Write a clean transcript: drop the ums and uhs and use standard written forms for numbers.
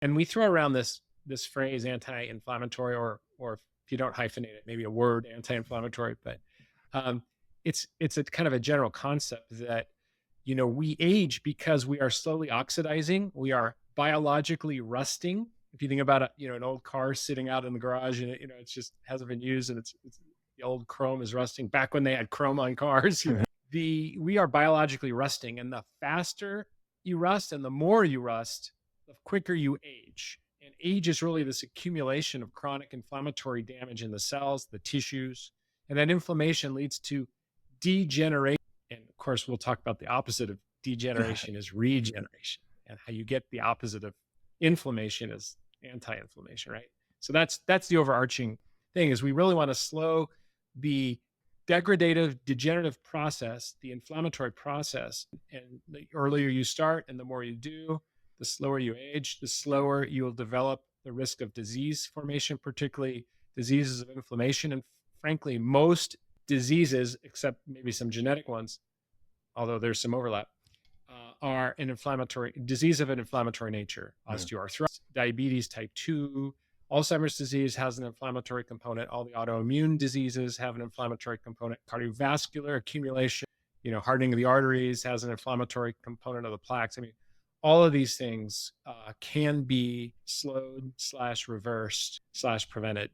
And we throw around this phrase anti-inflammatory, or if you don't hyphenate it, maybe a word anti-inflammatory, but um, it's a kind of a general concept that we age because we are slowly oxidizing. We are biologically rusting. If you think about an old car sitting out in the garage and it's just hasn't been used and it's the old chrome is rusting. Back when they had chrome on cars, we are biologically rusting, and the faster you rust and the more you rust, the quicker you age. And age is really this accumulation of chronic inflammatory damage in the cells, the tissues, and that inflammation leads to degeneration. And of course, we'll talk about the opposite of degeneration is regeneration, and how you get the opposite of inflammation is anti-inflammation, right? So that's the overarching thing, is we really want to slow the degradative degenerative process, the inflammatory process. And the earlier you start and the more you do, the slower you age, the slower you will develop the risk of disease formation, particularly diseases of inflammation. And frankly, most diseases, except maybe some genetic ones, although there's some overlap, are an inflammatory disease of an inflammatory nature. Yeah. Osteoarthritis, diabetes type 2, Alzheimer's disease has an inflammatory component. All the autoimmune diseases have an inflammatory component. Cardiovascular accumulation, hardening of the arteries has an inflammatory component of the plaques. I mean, all of these things can be slowed / reversed / prevented